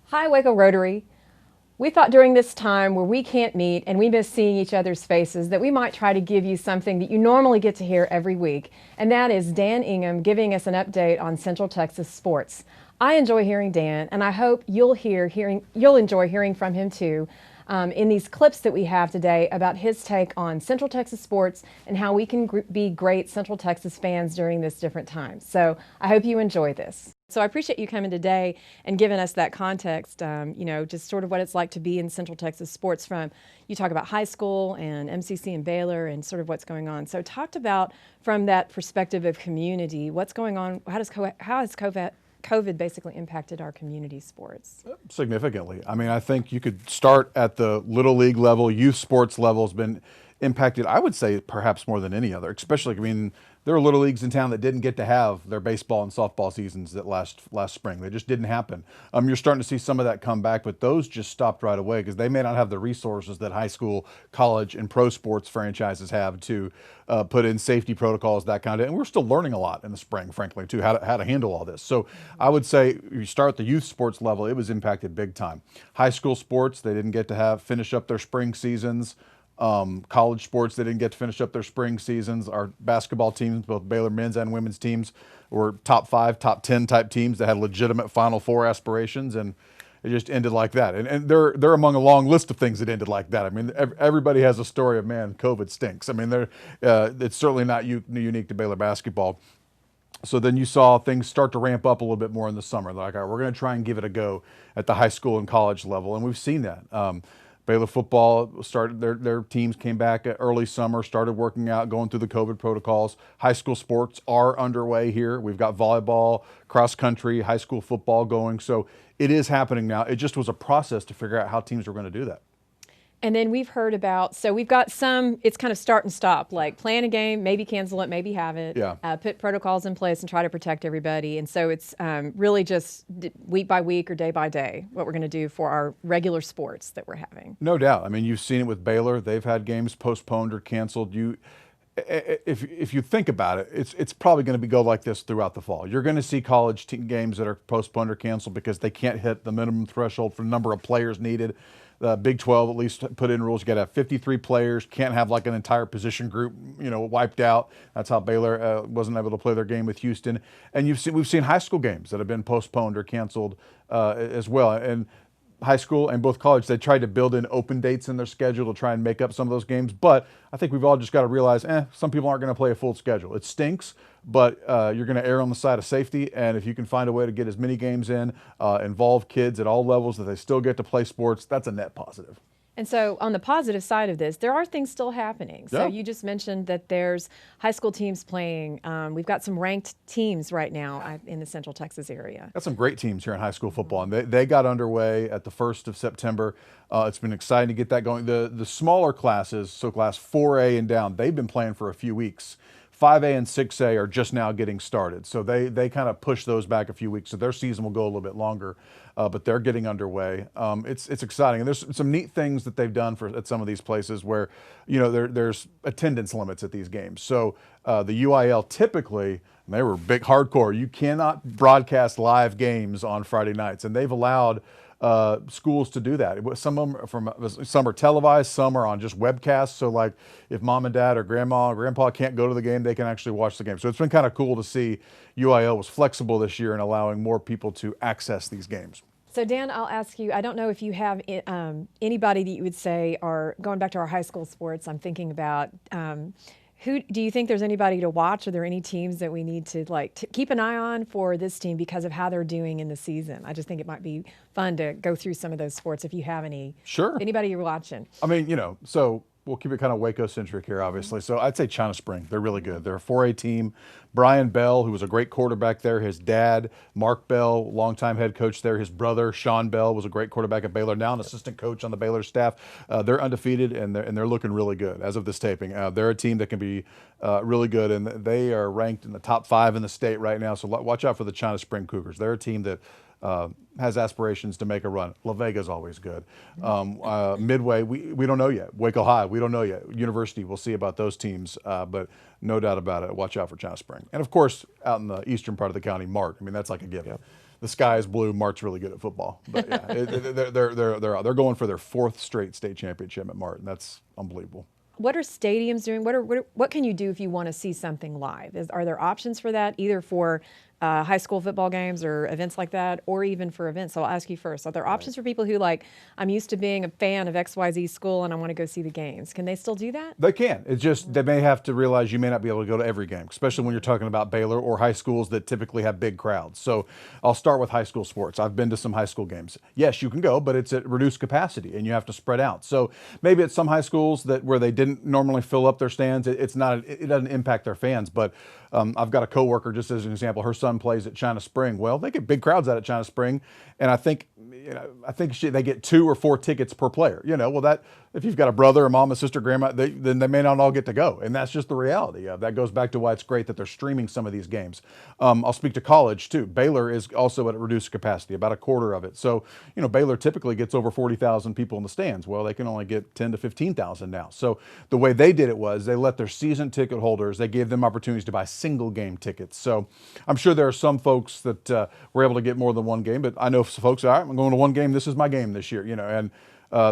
Hi, Waco Rotary. We thought during this time where we can't meet and we miss seeing each other's faces that we might try to give you something that you normally get to hear every week, and that is Dan Ingham giving us an update on Central Texas sports. I enjoy hearing Dan, and I hope you'll enjoy hearing from him too in these clips that we have today about his take on Central Texas sports and how we can be great Central Texas fans during this different time. So I hope you enjoy this. So I appreciate you coming today and giving us that context, just sort of what it's like to be in Central Texas sports from, you talk about high school and MCC and Baylor and sort of what's going on. So talked about from that perspective of community, what's going on, how has COVID basically impacted our community sports? Significantly. I mean, I think you could start at the little league level. Youth sports level has been impacted, I would say, perhaps more than any other. Especially, I mean, there are little leagues in town that didn't get to have their baseball and softball seasons that last spring. They just didn't happen. You're starting to see some of that come back, but those just stopped right away because they may not have the resources that high school, college, and pro sports franchises have to put in safety protocols, that kind of. And we're still learning a lot in the spring, frankly, too, how to handle all this. So I would say you start at the youth sports level, it was impacted big time. High school sports, they didn't get to finish up their spring seasons. College sports, they didn't get to finish up their spring seasons. Our basketball teams, both Baylor men's and women's teams, were top 5, top 10 type teams that had legitimate Final Four aspirations, and it just ended like that. And they're among a long list of things that ended like that. I mean, everybody has a story of, man, COVID stinks. I mean, it's certainly not unique to Baylor basketball. So then you saw things start to ramp up a little bit more in the summer. They're like, all right, we're going to try and give it a go at the high school and college level, and we've seen that. Baylor football started, their teams came back at early summer, started working out, going through the COVID protocols. High school sports are underway here. We've got volleyball, cross country, high school football going. So it is happening now. It just was a process to figure out how teams were going to do that. And then we've heard about, so we've got some, it's kind of start and stop, like plan a game, maybe cancel it, maybe have it, Yeah. Put protocols in place and try to protect everybody. And so it's really just week by week or day by day what we're going to do for our regular sports that we're having. No doubt. I mean, you've seen it with Baylor. They've had games postponed or canceled. If you think about it, it's probably going to go like this throughout the fall. You're going to see college games that are postponed or canceled because they can't hit the minimum threshold for the number of players needed. The Big 12 at least put in rules. You got to have 53 players. Can't have like an entire position group, wiped out. That's how Baylor wasn't able to play their game with Houston. And we've seen high school games that have been postponed or canceled as well. And high school and both college, they tried to build in open dates in their schedule to try and make up some of those games. But I think we've all just got to realize, some people aren't going to play a full schedule. It stinks, but you're going to err on the side of safety. And if you can find a way to get as many games in, involve kids at all levels that they still get to play sports, that's a net positive. And so on the positive side of this, there are things still happening. So Yeah. you just mentioned that there's high school teams playing. We've got some ranked teams right now in the Central Texas area. Got some great teams here in high school football, and they got underway at the 1st of September. It's been exciting to get that going. The smaller classes, so class 4A and down, they've been playing for a few weeks. 5A and 6A are just now getting started, so they kind of push those back a few weeks, so their season will go a little bit longer, but they're getting underway. It's exciting, and there's some neat things that they've done at some of these places where, there's attendance limits at these games. So the UIL typically, they were big hardcore. You cannot broadcast live games on Friday nights, and they've allowed schools to do that. Some of them some are televised, some are on just webcasts. So like if mom and dad or grandma or grandpa can't go to the game, they can actually watch the game. So it's been kind of cool to see UIL was flexible this year in allowing more people to access these games. So Dan, I'll ask you, I don't know if you have anybody that you would say are, going back to our high school sports, I'm thinking about, who do you think there's anybody to watch? Are there any teams that we need to keep an eye on for this team because of how they're doing in the season? I just think it might be fun to go through some of those sports if you have any. Sure. Anybody you're watching? I mean, so we'll keep it kind of Waco-centric here, obviously. So I'd say China Spring. They're really good. They're a 4A team. Brian Bell, who was a great quarterback there, his dad, Mark Bell, longtime head coach there. His brother, Sean Bell, was a great quarterback at Baylor, now an assistant coach on the Baylor staff. They're undefeated, and they're looking really good as of this taping. They're a team that can be really good, and they are ranked in the top 5 in the state right now. So watch out for the China Spring Cougars. They're a team that has aspirations to make a run. La Vega's always good. Midway, we don't know yet. Waco High, we don't know yet. University, we'll see about those teams, but no doubt about it, watch out for China Spring. And of course, out in the eastern part of the county, Mart. I mean, that's like a given. Yep. The sky is blue. Mart's really good at football, but yeah, they're going for their 4th straight state championship at Mart, and that's unbelievable. What are stadiums doing? What can you do if you want to see something live? Are there options for that, either for high school football games or events like that, or even for events? So I'll ask you first. Are there options for people who I'm used to being a fan of XYZ school and I want to go see the games? Can they still do that? They can. It's just they may have to realize you may not be able to go to every game, especially when you're talking about Baylor or high schools that typically have big crowds. So I'll start with high school sports. I've been to some high school games. Yes, you can go, but it's at reduced capacity and you have to spread out. So maybe at some high schools where they didn't normally fill up their stands, it doesn't impact their fans. But I've got a coworker, just as an example, her son plays at China Spring. Well, they get big crowds out at China Spring, and I think they get 2 or 4 tickets per player. Well, that if you've got a brother, a mom, a sister, grandma, then they may not all get to go, and that's just the reality. That goes back to why it's great that they're streaming some of these games. I'll speak to college too. Baylor is also at a reduced capacity, about a quarter of it. So Baylor typically gets over 40,000 people in the stands. Well, they can only get 10 to 15,000 now. So the way they did it was they let their season ticket holders, they gave them opportunities to buy single game tickets. So I'm sure there are some folks that were able to get more than one game, but I know folks, all right, I'm going to one game. This is my game this year, and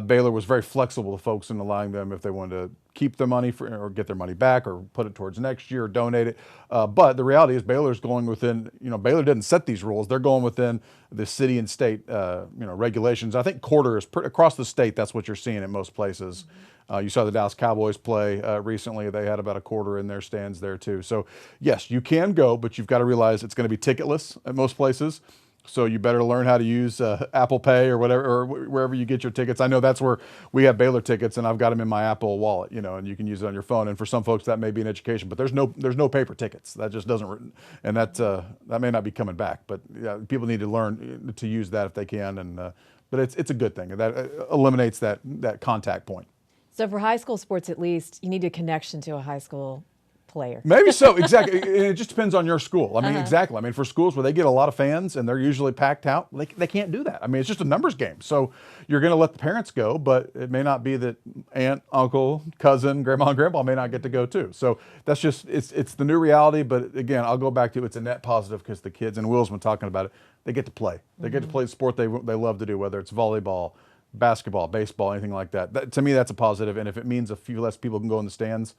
Baylor was very flexible to folks in allowing them if they wanted to keep their money or get their money back or put it towards next year or donate it. But the reality is Baylor's going within, Baylor didn't set these rules. They're going within the city and state, regulations. I think quarter is across the state. That's what you're seeing in most places. You saw the Dallas Cowboys play recently. They had about a quarter in their stands there too. So yes, you can go, but you've got to realize it's going to be ticketless at most places. So you better learn how to use Apple Pay or whatever, or wherever you get your tickets. I know that's where we have Baylor tickets, and I've got them in my Apple Wallet, and you can use it on your phone. And for some folks, that may be an education, but there's no paper tickets. That just doesn't, and that may not be coming back. But yeah, people need to learn to use that if they can. And but it's a good thing. That eliminates that contact point. So for high school sports, at least, you need a connection to a high school player. Maybe so, exactly. It just depends on your school. I mean, exactly. I mean, for schools where they get a lot of fans and they're usually packed out, they can't do that. I mean, it's just a numbers game. So you're going to let the parents go, but it may not be that aunt, uncle, cousin, grandma, and grandpa may not get to go too. So that's just, it's the new reality. But again, I'll go back to it's a net positive because the kids, and Will's been talking about it, they get to play. They get to play the sport they love to do, whether it's volleyball, basketball, baseball, anything like that. To me, that's a positive. And if it means a few less people can go in the stands,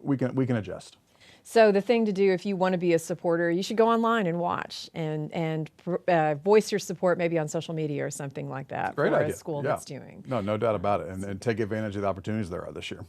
we can adjust. So the thing to do if you want to be a supporter, you should go online and watch and voice your support maybe on social media or something like that. Great for idea. a school Yeah. that's doing. No doubt about it. And take advantage of the opportunities there are this year.